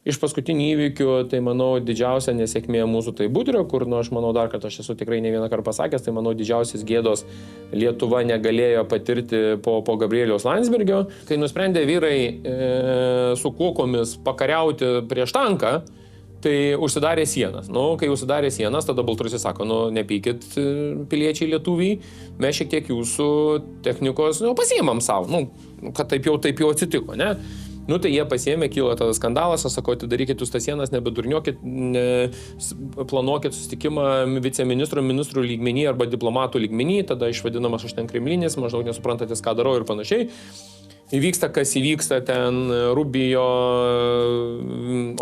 Iš paskutinių įvykių, tai manau, didžiausia nesėkmė mūsų tai Budrio, kur, aš manau, dar kartą aš esu tikrai ne vieną kartą pasakęs, tai manau, didžiausias gėdos Lietuva negalėjo patirti po Gabrieliaus Landsbergio. Kai nusprendė vyrai su kuokomis pakariauti prieš tanką, tai užsidarė sienas. Kai užsidarė sienas, tada Baltarusija sako, nepykit piliečiai lietuviai, mes šiek tiek jūsų technikos pasiėmam savo, kad taip jau atsitiko, ne? Tai jie pasiėmė, kilo tada skandalas, aš sakau, atidarykit jūs tas sienas, nebedurniokit, planuokit susitikimą viceministro, ministrų lygmenį arba diplomatų lygmenį, tada išvadinamas aš ten kremlinis, maždaug nesuprantatis, ką darau ir panašiai. Įvyksta, kas įvyksta ten, Rubio,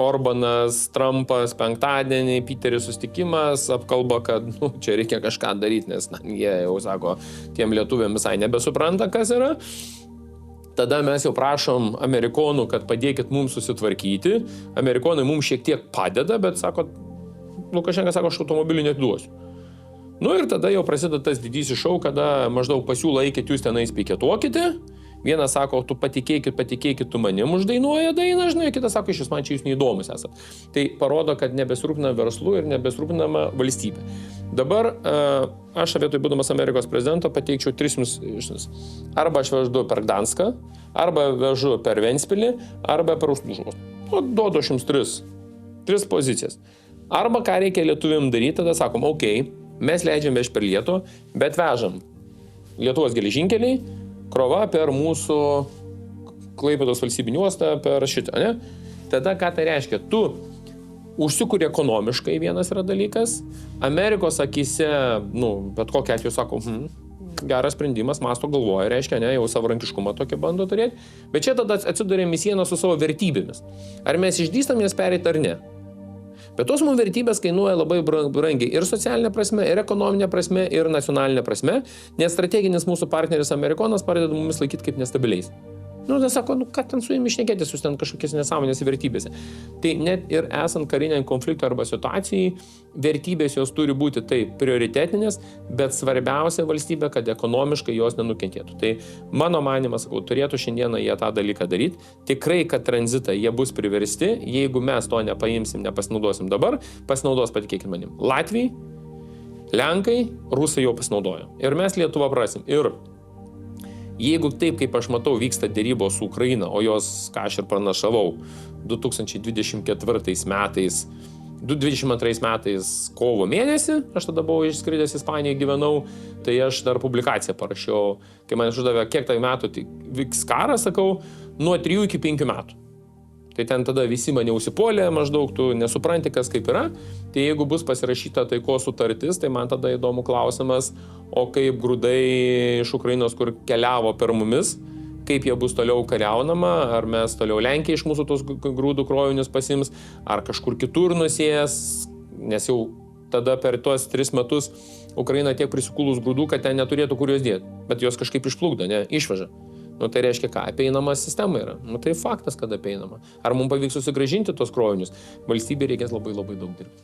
Orbanas, Trumpas, penktadienį, Piteris susitikimas, apkalba, kad čia reikia kažką daryti, nes jie jau sako, tiem lietuviam visai nebesupranta, kas yra. Tada mes jau prašom amerikonų, kad padėkit mums susitvarkyti. Amerikonai mums šiek tiek padeda, bet sako, Lukašenka sako, aš automobilių neatiduosiu. Ir tada jau prasideda tas didysis šou, kada maždaug pasiūlo eikit jūs tenais piketuokite. Vienas sako, tu patikėkit, tu manim uždainuoja dainą, žinai, kitas sako, iš man čia jūs neįdomus esat. Tai parodo, kad nebesirūpina verslu ir nebesirūpinama valstybė. Dabar aš vietoj būdamas Amerikos prezidento pateikčiau 3 išnis. Arba aš vežu per Gdanską, arba vežu per Ventspilį, arba per Užlužus. Duodu aš jums 3 pozicijas. Arba ką reikia lietuviam daryti, tada sakom, mes leidžiam vežti per Lietuvą, bet vežam Lietuvos geležinkeliai, krova per mūsų Klaipėdos valstybinį uostą, per šitą, ne? Tada ką tai reiškia? Tu užsikuri ekonomiškai, vienas yra dalykas, Amerikos akyse, bet kokia atveju sako, geras sprendimas, masto galvoja, reiškia, ne, jau savarankiškumą tokį bando turėti, bet čia tada atsidurėm į sieną su savo vertybėmis. Ar mes išdystam jas pereiti ar ne? Bet tos mums vertybės kainuoja labai brangiai ir socialinė prasme, ir ekonominė prasme, ir nacionalinė prasme, nes strateginis mūsų partneris Amerikonas pradeda mumis laikyti kaip nestabiliais. Tai sako, ką ten su jumi šnekėtis, jūs ten kažkokias nesąmonės vertybėse. Tai net ir esant kariniam konfliktui arba situacijai, vertybės jos turi būti taip prioritetinės, bet svarbiausia valstybė, kad ekonomiškai jos nenukentėtų. Tai mano manimas, sakau, turėtų šiandieną jie tą dalyką daryti. Tikrai, kad tranzitą jie bus priversti, jeigu mes to nepaimsim, nepasinaudosim dabar, pasinaudos, patikėkit manim, Latviai, Lenkai, Rusai jau pasinaudojo. Ir mes Lietuvą prasim. Ir jeigu taip, kaip aš matau, vyksta dėrybos su Ukraina, o jos, ką aš ir pranašavau, 2022 metais kovo mėnesį, aš tada buvau išskridęs Ispanijoje, gyvenau, tai aš dar publikaciją parašiau, kai man uždavė, kiek tai metų vyks karas, sakau, nuo 3 iki 5 metų. Tai ten tada visi mane užsipuolė, maždaug tu nesupranti, kas kaip yra. Tai jeigu bus pasirašyta taikos sutartis, tai man tada įdomu klausimas, o kaip grūdai iš Ukrainos, kur keliavo per mumis, kaip jie bus toliau kariaunama, ar mes toliau Lenkija iš mūsų tos grūdų krovinius pasims, ar kažkur kitur nusės, nes jau tada per tuos 3 metus Ukraina tiek prisikulus grūdų, kad ten neturėtų kur juos dėti, bet jos kažkaip išplukdo, išveža. Tai reiškia ką? Apeinama sistema yra. Tai faktas, kad apeinama. Ar mums pavyks susigrąžinti tos krovinius? Valstybė reikės labai daug dirbti.